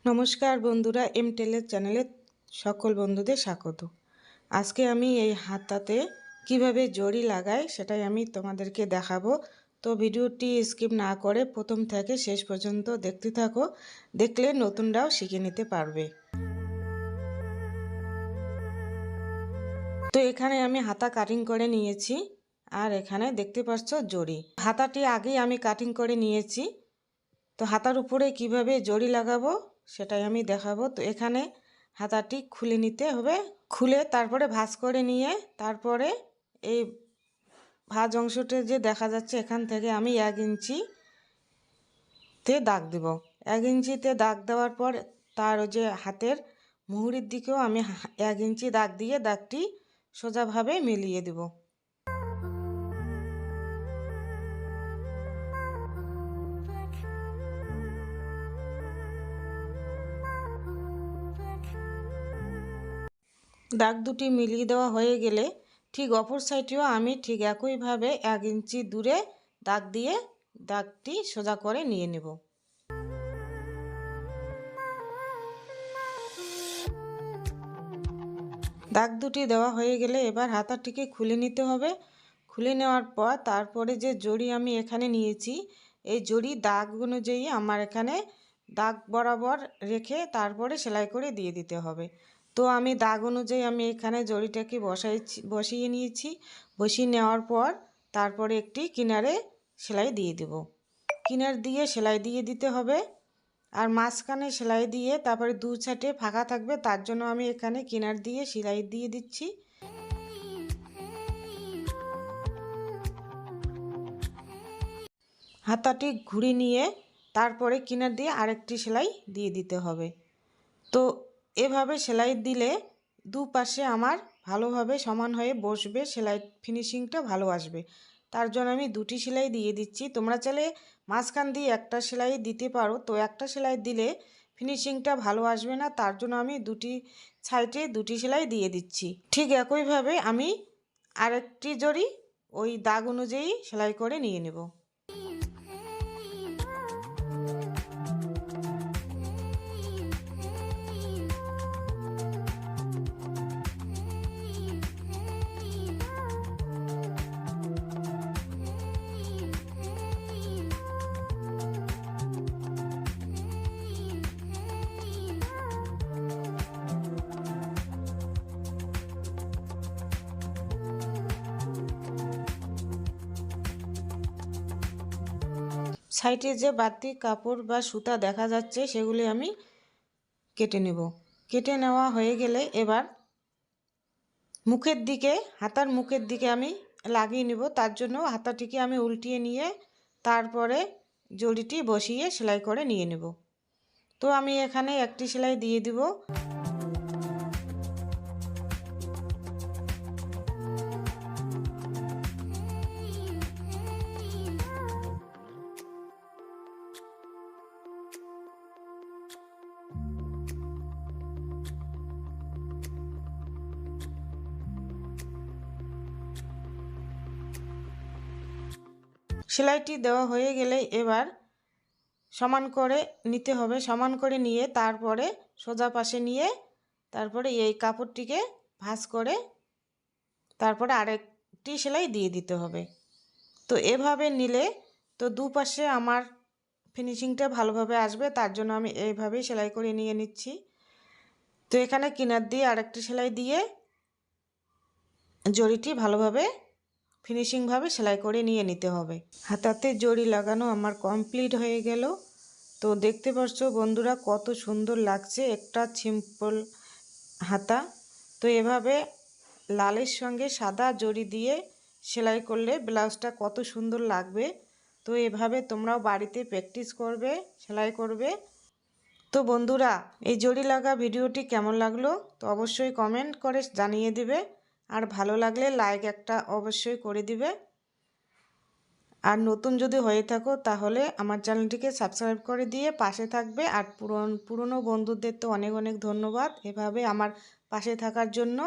নমস্কার বন্ধুরা, এম টেলের চ্যানেলে সকল বন্ধুদের স্বাগত। আজকে আমি এই হাতাতে কিভাবে জড়ি লাগাই সেটাই আমি তোমাদেরকে দেখাবো। তো ভিডিওটি স্কিপ না করে প্রথম থেকে শেষ পর্যন্ত দেখতে থাকো, দেখলে নতুনরাও শিখে নিতে পারবে। তো এখানে আমি হাতা কাটিং করে নিয়েছি, আর এখানে দেখতে পাচ্ছ জড়ি। হাতাটি আগেই আমি কাটিং করে নিয়েছি। তো হাতার উপরে কিভাবে জড়ি লাগাবো সেটাই আমি দেখাবো। তো এখানে হাতাটি খুলে নিতে হবে, খুলে তারপরে ভাঁজ করে নিয়ে তারপরে এই ভাঁজ অংশটা যে দেখা যাচ্ছে এখান থেকে আমি 1 ইঞ্চিতে দাগ দেব। 1 ইঞ্চিতে দাগ দেওয়ার পর তার যে হাতের মুহুরির দিকেও আমি 1 ইঞ্চি দাগ দিয়ে দাগটি সোজাভাবে মিলিয়ে দেব। দাগ দুটি মিলিয়ে দেওয়া হয়ে গেলে ঠিক অপর সাইডেও আমি ঠিক একইভাবে 1 ইঞ্চি দূরে দাগ দিয়ে দাগটি সোজা করে নিয়ে নেব। দাগ দুটি দেওয়া হয়ে গেলে এবার হাতাটিকে খুলে নিতে হবে। খুলে নেওয়ার পর তারপরে যে জড়ি আমি এখানে নিয়েছি, এই জড়ি দাগ অনুযায়ী আমার এখানে দাগ বরাবর রেখে তারপরে সেলাই করে দিয়ে দিতে হবে। তো আমি দাগ অনুযায়ী আমি এখানে জড়িটাকে বসিয়ে নিয়েছি। বসিয়ে নেওয়ার পর তারপরে একটি কিনারে সেলাই দিয়ে দেব। কিনার দিয়ে সেলাই দিয়ে দিতে হবে, আর মাঝখানে সেলাই দিয়ে তারপরে 2 সাইডে ফাঁকা থাকবে, তার জন্য আমি এখানে কিনার দিয়ে সেলাই দিয়ে দিচ্ছি। হাতাটি ঘুরে নিয়ে তারপরে কিনার দিয়ে আরেকটি সেলাই দিয়ে দিতে হবে। তো এভাবে সেলাই দিলে দুপাশে আমার ভালোভাবে সমান হয়ে বসবে, সেলাই ফিনিশিংটা ভালো আসবে। তার জন্য আমি 2টি সেলাই দিয়ে দিচ্ছি। তোমরা চাইলে মাঝখান দিয়ে একটা সেলাই দিতে পারো। তো একটা সেলাই দিলে ফিনিশিংটা ভালো আসবে না, তার জন্য আমি 2টি সাইডে 2টি সেলাই দিয়ে দিচ্ছি। ঠিক একইভাবে আমি আরেকটি জড়ি ওই দাগ অনুযায়ী সেলাই করে নিয়ে নেব। সাইডে যে বাড়তি কাপড় বা সুতা দেখা যাচ্ছে সেগুলি আমি কেটে নেব। কেটে নেওয়া হয়ে গেলে এবার মুখের দিকে, হাতার মুখের দিকে আমি লাগিয়ে নেব। তার জন্য হাতাটিকে আমি উল্টিয়ে নিয়ে তারপরে জড়িটি বসিয়ে সেলাই করে নিয়ে নেব। তো আমি এখানে একটি সেলাই দিয়ে দিব। সেলাইটি দেওয়া হয়ে গেলে এবার সমান করে নিতে হবে। সমান করে নিয়ে তারপরে সোজা পাশে নিয়ে তারপরে এই কাপড়টিকে ভাঁজ করে তারপরে আরেকটি সেলাই দিয়ে দিতে হবে। তো এভাবে নিলে তো দুপাশে আমার ফিনিশিংটা ভালোভাবে আসবে, তার জন্য আমি এইভাবেই সেলাই করে নিয়ে নিচ্ছি। তো এখানে কিনার দিয়ে আরেকটি সেলাই দিয়ে জড়িটি ভালোভাবে ফিনিশিংভাবে সেলাই করে নিয়ে নিতে হবে। হাতাতে জড়ি লাগানো আমার কমপ্লিট হয়ে গেল। তো দেখতে পাচ্ছ বন্ধুরা কত সুন্দর লাগছে একটা সিম্পল হাতা। তো এভাবে লালের সঙ্গে সাদা জড়ি দিয়ে সেলাই করলে ব্লাউজটা কত সুন্দর লাগবে। তো এভাবে তোমরাও বাড়িতে প্র্যাকটিস করবে, সেলাই করবে। তো বন্ধুরা, এই জড়ি লাগা ভিডিওটি কেমন লাগলো তো অবশ্যই কমেন্ট করে জানিয়ে দিবে, আর ভালো লাগলে লাইক একটা অবশ্যই করে দিবে। আর নতুন যদি হয়ে থাকো তাহলে আমার চ্যানেলটিকে সাবস্ক্রাইব করে দিয়ে পাশে থাকবে। আর পুরনো বন্ধুদের তো অনেক অনেক ধন্যবাদ এভাবে আমার পাশে থাকার জন্য।